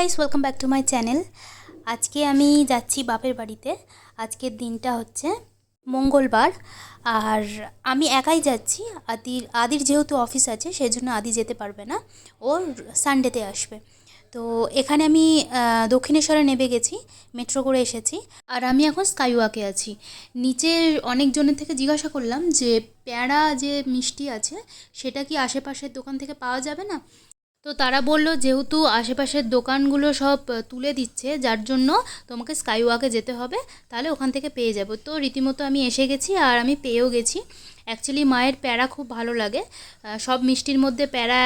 Guys, welcome back to my channel. আজকে আমি যাচ্ছি বাপের বাড়িতে। আজকের দিনটা হচ্ছে মঙ্গলবার, আর আমি একাই যাচ্ছি। আদির যেহেতু অফিস আছে সেই জন্য আদি যেতে পারবে না, ও সানডেতে আসবে। তো এখানে আমি দক্ষিণেশ্বরে নেমে গেছি, মেট্রো করে এসেছি, আর আমি এখন স্কাইওয়াকে আছি। নিচে অনেকজনের থেকে জিজ্ঞাসা করলাম যে প্যাঁড়া যে মিষ্টি আছে সেটা কি আশেপাশের দোকান থেকে পাওয়া যাবে না। তো তারা বলল যেহেতু আশেপাশের দোকানগুলো সব তুলে দিচ্ছে, যার জন্য তোমাকে স্কাইওয়াকে যেতে হবে, তাহলে ওখান থেকে পেয়ে যাব। তো রীতিমতো আমি এসে গেছি আর আমি পেয়েও গেছি। অ্যাকচুয়ালি মায়ের প্যাঁড়া খুব ভালো লাগে, সব মিষ্টির মধ্যে প্যাঁড়া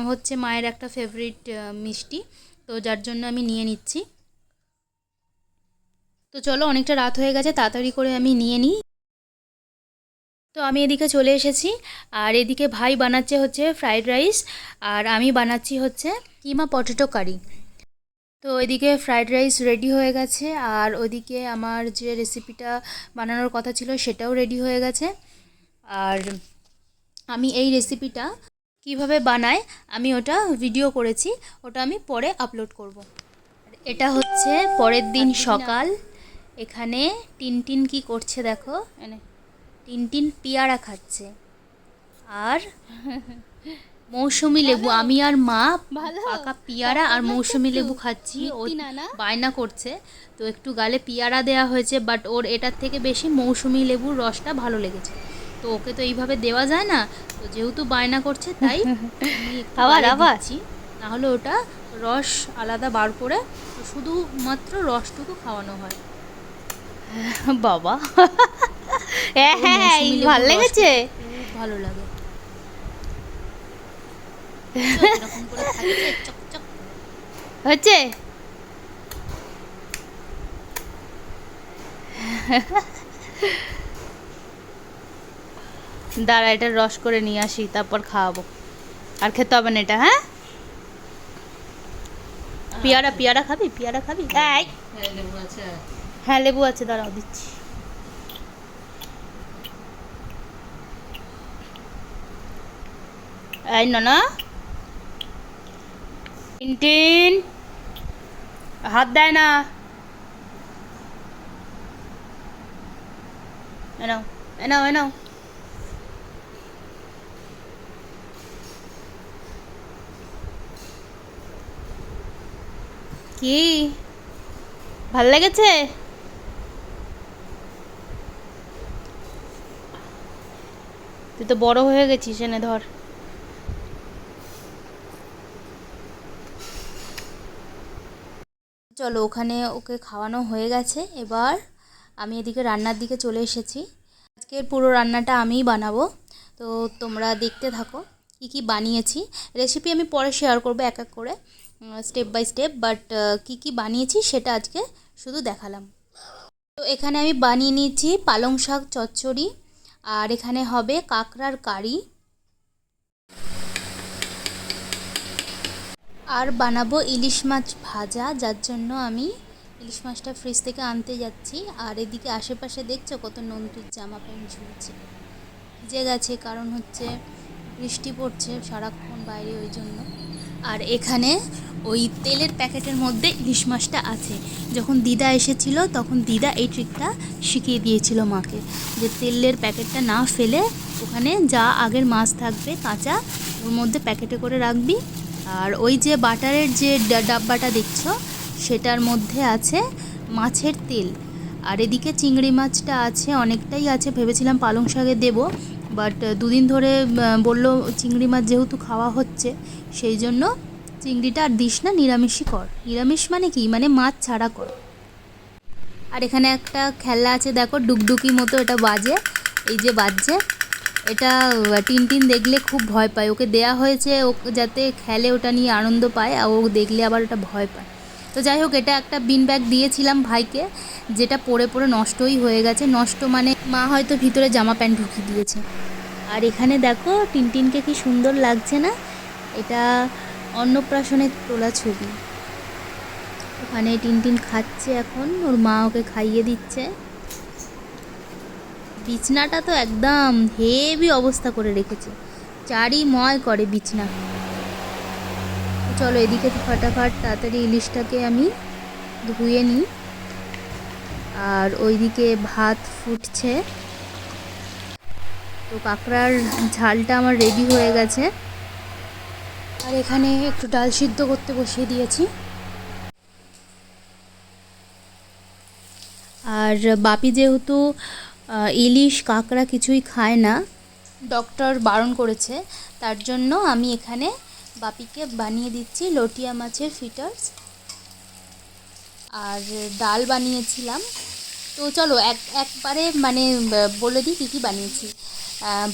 হচ্ছে মায়ের একটা ফেভারিট মিষ্টি, তো যার জন্য আমি নিয়ে নিচ্ছি। তো চলো, অনেকটা রাত হয়ে গেছে, তাড়াতাড়ি করে আমি নিয়ে নিই। তো আমি এদিকে চলে এসেছি, আর এদিকে ভাই বানাচ্ছে হচ্ছে ফ্রাইড রাইস, আর আমি বানাচ্ছি হচ্ছে কিমা পটেটো কারি। তো এদিকে ফ্রাইড রাইস রেডি হয়ে গেছে, আর ওদিকে আমার যে রেসিপিটা বানানোর কথা ছিল সেটাও রেডি হয়ে গেছে। আর আমি এই রেসিপিটা কিভাবে বানায় আমি ওটা ভিডিও করেছি, ওটা আমি পরে আপলোড করব। এটা হচ্ছে পরের দিন সকাল। এখানে টিনটিন কি করছে দেখো, টিনটিন পেয়ারা খাচ্ছে আর মৌসুমি লেবু। আমি আর মা পাকা পেয়ারা আর মৌসুমি লেবু খাচ্ছি। ও বায়না করছে, তো একটু গালে পেয়ারা দেওয়া হয়েছে, বাট ওর এটার থেকে বেশি মৌসুমি লেবুর রসটা ভালো লেগেছে। তো ওকে তো এইভাবে দেওয়া যায় না, তো যেহেতু বায়না করছে তাই আমি আবার দিচ্ছি, নাহলে ওটা রস আলাদা বার করে শুধুমাত্র রসটুকু খাওয়ানো হয়। বাবা হ্যাঁ, ভালো লেগেছে, খুব ভালো লাগে। হচ্ছে দাঁড়া, এটা রস করে নিয়ে আসি, তারপর খাওয়াবো। আর খেতে হবে না এটা। হ্যাঁ, পেয়ারা খাবি? পেয়ারা খাবি? হ্যাঁ, লেবু আছে, দাঁড়াও দিচ্ছি। এই না, টিনটিন হাত দেয় না। এনাও এনাও এনাও। কি ভাল লেগেছে? তুই তো বড় হয়ে গেছিস, এনে ধর। চলো, ওখানে ওকে খাওয়ানো হয়ে গেছে, এবার আমি এদিকে রান্নার দিকে চলে এসেছি। আজকের পুরো রান্নাটা আমিই বানাবো, তো তোমরা দেখতে থাকো কি কি বানিয়েছি। রেসিপি আমি পরে শেয়ার করবো এক এক করে, স্টেপ বাই স্টেপ, বাট কি কি বানিয়েছি সেটা আজকে শুধু দেখালাম। তো এখানে আমি বানিয়ে নিয়েছি পালং শাক চচ্চড়ি, আর এখানে হবে কাঁকড়ার কারি, আর বানাবো ইলিশ মাছ ভাজা, যার জন্য আমি ইলিশ মাছটা ফ্রিজ থেকে আনতে যাচ্ছি। আর এদিকে আশেপাশে দেখছো কত নন্টুর জামা প্যান্ট ঝুলছে, ভিজে গেছে, কারণ হচ্ছে বৃষ্টি পড়ছে সারাক্ষণ বাইরে, ওই জন্য। আর এখানে ওই তেলের প্যাকেটের মধ্যে ইলিশ মাছটা আছে। যখন দিদা এসেছিল তখন দিদা এই ট্রিকটা শিখিয়ে দিয়েছিল মাকে, যে তেলের প্যাকেটটা না ফেলে ওখানে যা আগের মাছ থাকবে কাঁচা, ওর মধ্যে প্যাকেটে করে রাখবি। আর ওই যে বাটারের যে ডাব্বাটা দেখছো সেটার মধ্যে আছে মাছের তেল। আর এদিকে চিংড়ি মাছটা আছে, অনেকটাই আছে, ভেবেছিলাম পালং শাকে দেবো, বাট দুদিন ধরে বলল চিংড়ি মাছ যেহেতু খাওয়া হচ্ছে সেই জন্য চিংড়িটা আর দিস না, নিরামিষই কর। নিরামিষ মানে কি, মানে মাছ ছাড়া কর। আর এখানে একটা খেলনা আছে দেখো, ডুগডুকি মতো, এটা বাজে, এই যে বাজছে, এটা টিনটিন দেখলে খুব ভয় পায়, ওকে দেয়া হয়েছে ও যাতে খেলে, ওটা নিয়ে আনন্দ পায়, আর ও দেখলে আবার ওটা ভয় পায়। তো যাই হোক, এটা একটা বিন ব্যাগ দিয়েছিলাম ভাইকে, যেটা পরে পরে নষ্টই হয়ে গেছে। নষ্ট মানে মা হয়তো ভিতরে জামা প্যান্ট ঢুকিয়ে দিয়েছে। আর এখানে দেখো টিনটিনকে কি সুন্দর লাগছে না, এটা অন্নপ্রাশনের তোলা ছবি। ওখানে টিনটিন খাচ্ছে, এখন ওর মা ওকে খাইয়ে দিচ্ছে। বিছনাটা তো একদম হেভি অবস্থা করে রেখেছে, চারি ময় করে বিছনা। চলো এদিকে ফাটাফাট তাড়াতাড়ি ইলিশটাকে আমি ধুয়ে নিই। আর ওইদিকে ভাত ফুটছে, তো কাঁকড়ার ঝালটা আমার রেডি হয়ে গেছে। আর এখানে একটু ডাল সিদ্ধ করতে বসিয়ে দিয়েছি। আর বাপি যেহেতু ইলিশ কাঁকড়া কিছুই খায় না, ডক্টর বারণ করেছে, তার জন্য আমি এখানে বাপিকে বানিয়ে দিচ্ছি লটিয়া মাছের ফিটার্স। আর ডাল বানিয়েছিলাম। তো চলো একবারে মানে বলে দিই কী কী বানিয়েছি।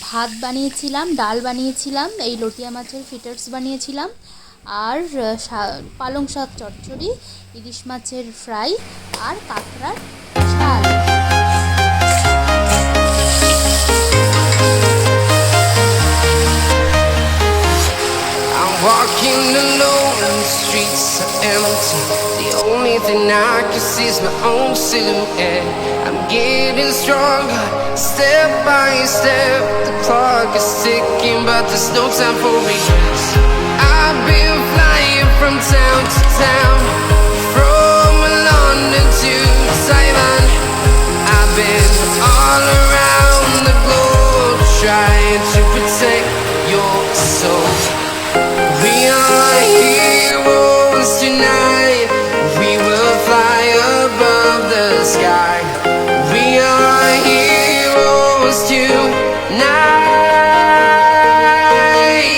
ভাত বানিয়েছিলাম, ডাল বানিয়েছিলাম, এই লটিয়া মাছের ফিটার্স বানিয়েছিলাম, আর পালং শাক চচ্চড়ি, ইলিশ মাছের ফ্রাই, আর কাঁকড়ার ঝাল। Walking alone, the streets are empty. The only thing I can see is my own silhouette. I'm getting stronger, step by step. The clock is ticking, but there's no time for regrets. I've been flying from town to town, from London to Taiwan. I've been all around the globe, trying to protect your soul. We are heroes tonight. We will fly above the sky. We are heroes tonight.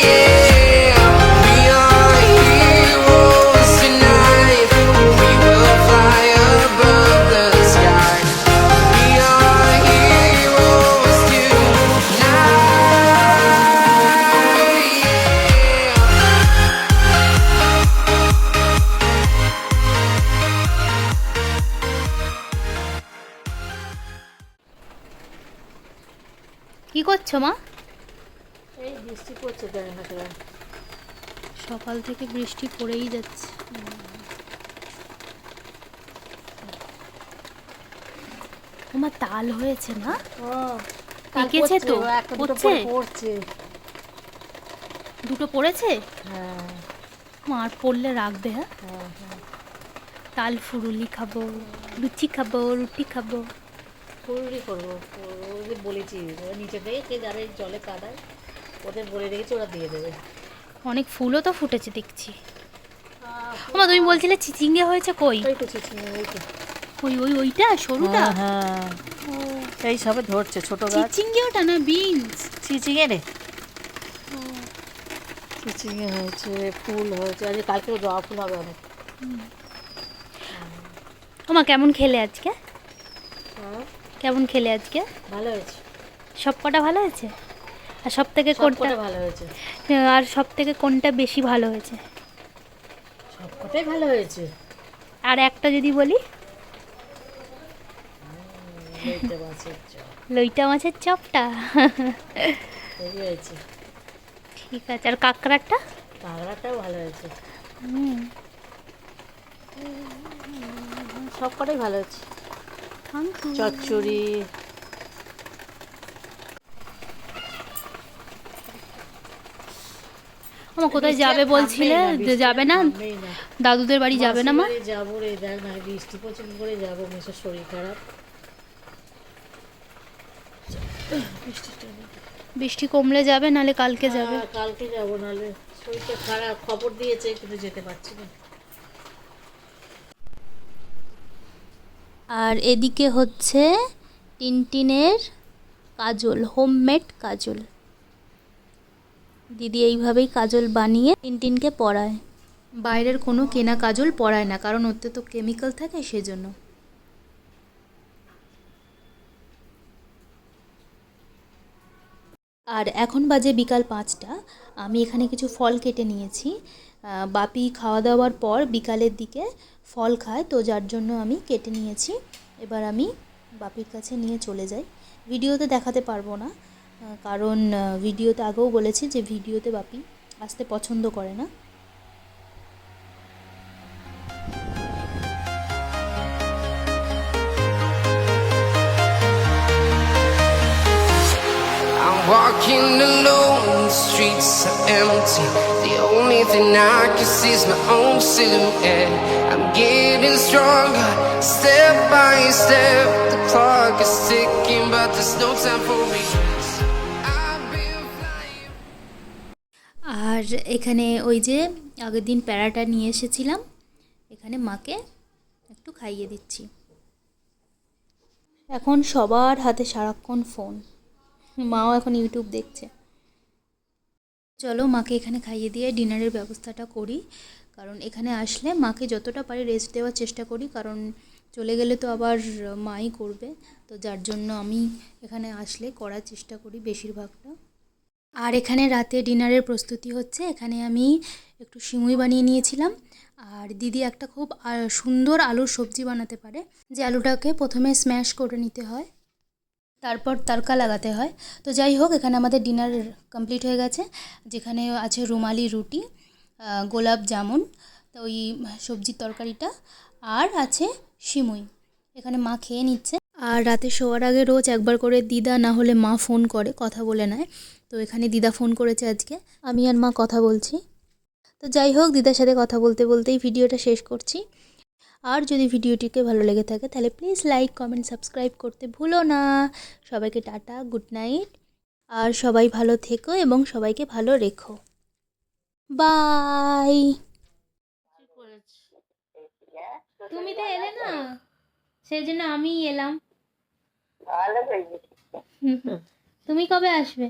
Yeah. We are heroes tonight. We will fly above the sky. We are heroes tonight. Yeah. কি করছো মা? এই বৃষ্টি পড়ছে জানি না কেন। সকাল থেকে বৃষ্টি পড়েই যাচ্ছে। তোমার তাল হয়েছে না? পেকেছে তো? পড়ছে? পড়ছে। দুটো পড়েছে? হ্যাঁ মার পড়লে রাখবে। হ্যাঁ, হ্যাঁ হ্যাঁ। তাল ফুরুলি খাবো, লুচি খাবো, রুটি খাবো। ফুলরি করবো, ওদের বলেছি ওরা নিচে থেকে কে যারা এই জলে কাদায় ওদের বলে রেখেছি, ওরা দিয়ে দেবে। অনেক ফুলও তো ফুটেছে দেখছি। মা তুমি বলছিলে চিচিঙ্গে হয়েছে, কই? ওই তো চিচিঙ্গা, ওই তো ওইটা সরুটা? হ্যাঁ এই সবে ধরছে ছোট গাছ। চিচিঙ্গে ওটা না বিনস? চিচিঙ্গে রে, চিচিঙ্গে হয়েছে, ফুল হয়েছে, আজ কালকেও জবা ফুল হবে অনেক। ওমা কেমন খেলে আজকে? হ্যাঁ কেমন খেলে আজকে? ভালো হয়েছে, সব কটা ভালো হয়েছে? আর সব থেকে কোনটা সবকটা ভালো হয়েছে? আর সব থেকে কোনটা বেশি ভালো হয়েছে? সবকটাই ভালো হয়েছে। আর একটা যদি বলি? লইটে মাছের চপ লইটা মাছের চপটা। হেভি হয়েছে। ঠিক আছে। আর কাঁকড়াটা? কাঁকড়াটাও ভালো হয়েছে, হুম, সবকটাই ভালো হয়েছে। Thank you. চচ্চড়ি আমা কোথায় যাবে বলছিলে? যে যাবে না? দাদুদের বাড়ি যাবে না মা? যাবো রে, দেখ না বৃষ্টি পড়ছে কি করে যাবো, মেসের শরীর খারাপ। বৃষ্টি কমলে যাবে, নালে কালকে যাবে? কালকে যাবো, নাহলে শরীরটা খারাপ। খবর দিয়েছে কিন্তু যেতে পারছি না। আর এদিকে হচ্ছে টিনটিনের কাজল, হোমমেড কাজল। দিদি এইভাবেই কাজল বানিয়ে টিনটিনকে পরায়। বাইরের কোনো কেনা কাজল পরায় না, কারণ ওতে তো কেমিক্যাল থাকে, সেজন্য। আর এখন বাজে বিকাল 5টা। আমি এখানে কিছু ফল কেটে নিয়েছি। বাপি খাওয়া দাওয়ার পর বিকালের দিকে ফল খায়, তো যার জন্য আমি কেটে নিয়েছি। এবার আমি বাপির কাছে নিয়ে চলে যাই। ভিডিওতে দেখাতে পারবো না, কারণ ভিডিওতে আগেও বলেছি যে ভিডিওতে বাপি আসতে পছন্দ করে না। I'm Walking alone, the streets are empty. The only thing I can see is my own silhouette. I'm getting stronger, step by step. The clock is ticking, but there's no time for regrets. I've been flying. আর এখানে ওই যে আগের দিন প্যারাটা নিয়ে এসেছিলাম, এখানে মাকে একটু খাইয়ে দিচ্ছি। এখন সবার হাতে সারাক্ষণ ফোন, মাও এখন ইউটিউব দেখছে। চলো মাকে এখানে খাইয়ে দিয়ে ডিনারের ব্যবস্থাটা করি, কারণ এখানে আসলে মাকে যতটা পারি রেস্ট দেওয়ার চেষ্টা করি, কারণ চলে গেলে তো আবার মাই করবে, তো যার জন্য আমি এখানে আসলে করার চেষ্টা করি বেশিরভাগটা। আর এখানে রাতে ডিনারের প্রস্তুতি হচ্ছে। এখানে আমি একটু সিমুই বানিয়ে নিয়েছিলাম, আর দিদি একটা খুব সুন্দর আলুর সবজি বানাতে পারে, যে আলুটাকে প্রথমে স্ম্যাশ করে নিতে হয়, তারপর তড়কা লাগাতে হয়। তো যাই হোক, এখানে আমাদের ডিনার কমপ্লিট হয়ে গেছে, যেখানে আছে রুমালি রুটি, গোলাপ জামুন, তো ওই সবজির তরকারিটা, আর আছে সিমুই। এখানে মা খেয়ে নিচ্ছে। আর রাতে শোয়ার আগে রোজ একবার করে দিদা না হলে মা ফোন করে, কথা বলে নেয়। তো এখানে দিদা ফোন করেছে আজকে, আমি আর মা কথা বলছি। তো যাই হোক, দিদার সাথে কথা বলতে বলতেই ভিডিওটা শেষ করছি। আর যদি ভিডিওটিকে ভালো লেগে থাকে তাহলে প্লিজ লাইক, কমেন্ট, সাবস্ক্রাইব করতে ভুলো না। সবাইকে টাটা, গুড নাইট, আর সবাই ভালো থেকো এবং সবাইকে ভালো রেখো। বাই। তুমি তো এলে না, সেই জন্য আমি এলাম। ভালো করেছিস। তুমি কবে আসবে?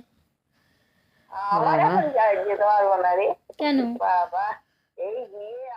আমার এখন যেতে পারবো না রে কেন? বাবা, এই গিয়ে